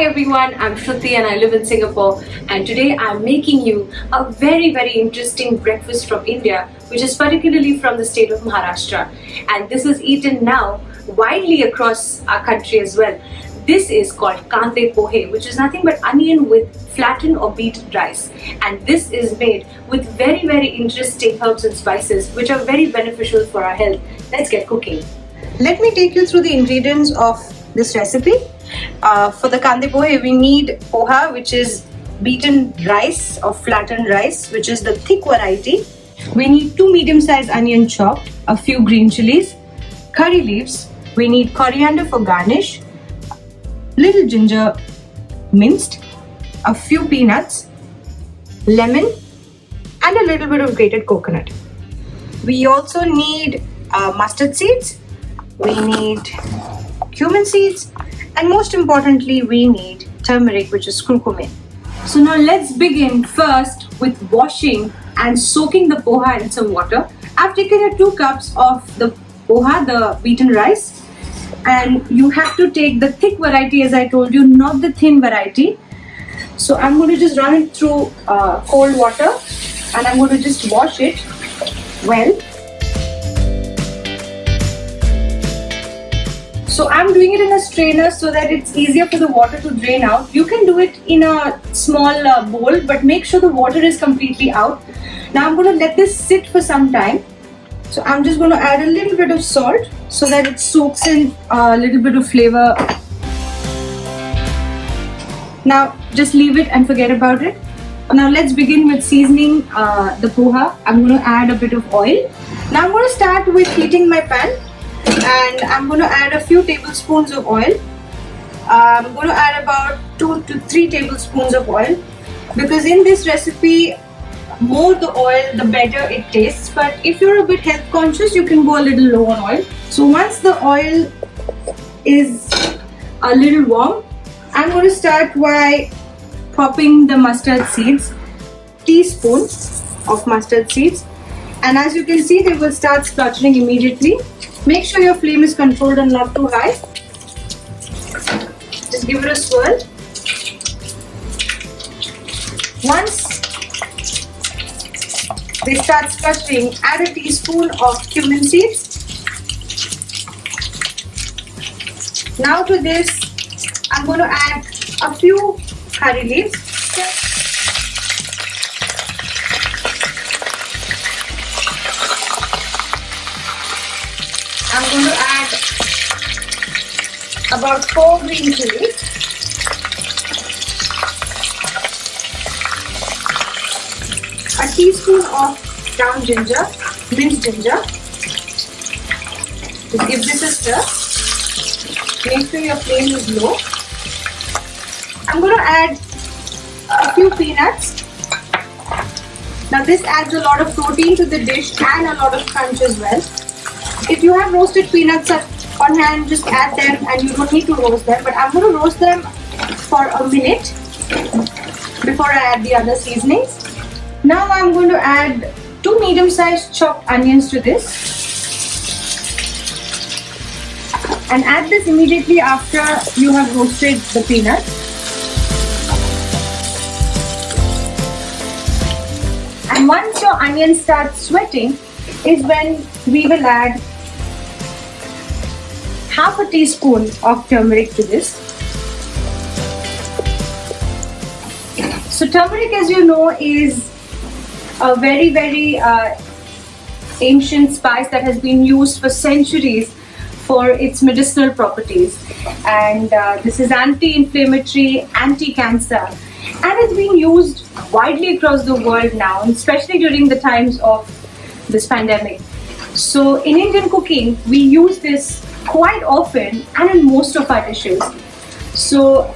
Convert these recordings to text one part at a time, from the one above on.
Hi everyone, I'm Shruti and I live in Singapore, and today I'm making you a very interesting breakfast from India, which is particularly from the state of Maharashtra, and this is eaten now widely across our country as well. This is called Kande Pohe, which is nothing but onion with flattened or beaten rice, and this is made with very interesting herbs and spices which are very beneficial for our health. Let's get cooking. Let me take you through the ingredients of this recipe. For the Kande Pohe, we need Poha, which is beaten rice or flattened rice, which is the thick variety. We need 2 medium-sized onion chopped, a few green chilies, curry leaves. We need coriander for garnish, little ginger minced, a few peanuts, lemon, and a little bit of grated coconut. We also need mustard seeds. We need cumin seeds. And most importantly, we need turmeric, which is curcumin. So now let's begin first with washing and soaking the poha in some water. I've taken 2 cups of the poha, the beaten rice, and you have to take the thick variety, as I told you, not the thin variety. So I'm going to just run it through cold water, and I'm going to just wash it well. So I'm doing it in a strainer so that it's easier for the water to drain out. You can do it in a small bowl, but make sure the water is completely out. Now I'm going to let this sit for some time. So I'm just going to add a little bit of salt so that it soaks in a little bit of flavor. Now just leave it and forget about it. Now let's begin with seasoning the poha. I'm going to add a bit of oil. Now I'm going to start with heating my pan. And I'm going to add a few tablespoons of oil. I'm going to add about 2 to 3 tablespoons of oil, because in this recipe, more the oil, the better it tastes. But if you're a bit health conscious, you can go a little low on oil. So once the oil is a little warm, I'm going to start by popping the mustard seeds, teaspoon of mustard seeds. And as you can see, they will start spluttering immediately. Make sure your flame is controlled and not too high. Just give it a swirl. Once they start spluttering, add a teaspoon of cumin seeds. Now to this, I'm going to add a few curry leaves. I'm going to add about 4 green chilies, a teaspoon of ground ginger, minced ginger. Just give this a stir. Make sure your flame is low. I'm going to add a few peanuts. Now this adds a lot of protein to the dish and a lot of crunch as well. If you have roasted peanuts on hand, just add them, and you don't need to roast them. But I'm going to roast them for a minute before I add the other seasonings. Now I'm going to add 2 medium-sized chopped onions to this, and add this immediately after you have roasted the peanuts. And once your onions start sweating is when we will add half a teaspoon of turmeric to this. So turmeric, as you know, is a very ancient spice that has been used for centuries for its medicinal properties, and this is anti-inflammatory, anti-cancer, and it's being used widely across the world now, especially during the times of this pandemic. So in Indian cooking, we use this quite often and in most of our dishes. So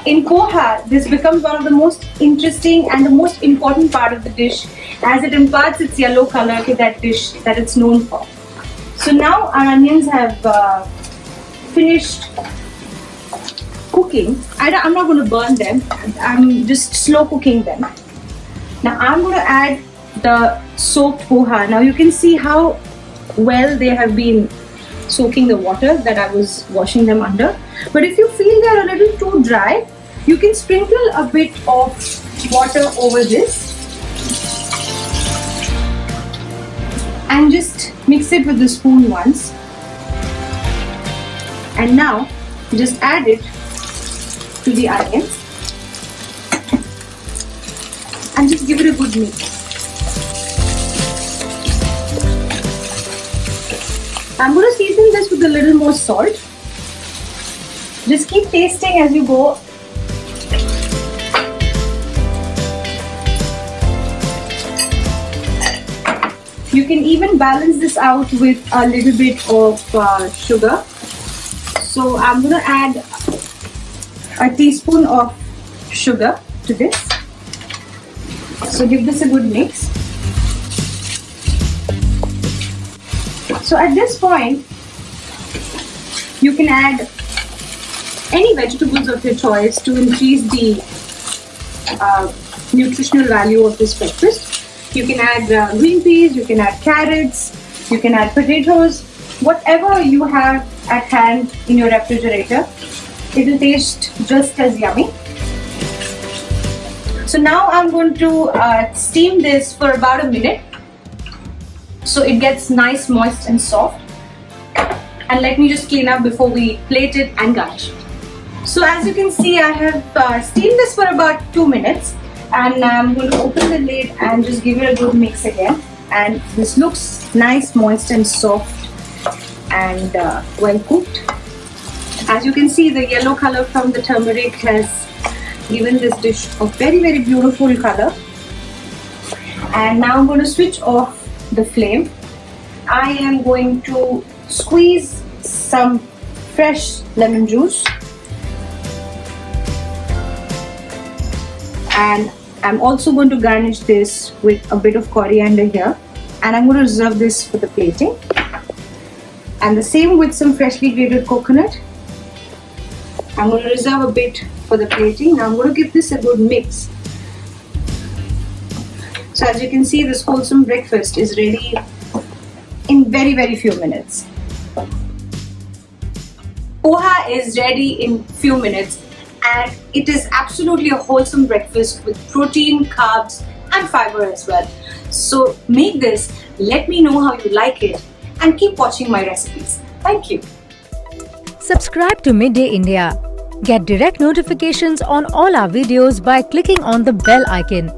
in poha, this becomes one of the most interesting and the most important part of the dish, as it imparts its yellow color to that dish that it's known for. So now our onions have finished cooking. I'm not going to burn them, I'm just slow cooking them. Now I'm going to add the soaked poha. Now you can see how well they have been soaking the water that I was washing them under. But if you feel they're a little too dry, You can sprinkle a bit of water over this and just mix it with the spoon once. And now just add it to the onions and just give it a good mix. I'm going to season this with a little more salt. Just keep tasting as you go. You can even balance this out with a little bit of sugar. So I'm going to add a teaspoon of sugar to this. So give this a good mix. So at this point, you can add any vegetables of your choice to increase the nutritional value of this breakfast. You can add green peas, you can add carrots, you can add potatoes, whatever you have at hand in your refrigerator. It will taste just as yummy. So now I'm going to steam this for about a minute so it gets nice, moist and soft. And let me just clean up before we plate it and garnish it. So as you can see, I have steamed this for about 2 minutes. And I'm going to open the lid and just give it a good mix again. And this looks nice, moist and soft and well cooked. As you can see, the yellow color from the turmeric has given this dish a very, very beautiful color. And now I'm going to switch off the flame. I am going to squeeze some fresh lemon juice. And I'm also going to garnish this with a bit of coriander here, and I'm going to reserve this for the plating. And the same with some freshly grated coconut. I'm going to reserve a bit for the plating. Now I'm going to give this a good mix. So as you can see, this wholesome breakfast is ready in very, very few minutes. Poha is ready in few minutes. And it is absolutely a wholesome breakfast with protein, carbs and fiber as well. So make this, let me know how you like it and keep watching my recipes. Thank you. Subscribe to Midday India. Get direct notifications on all our videos by clicking on the bell icon.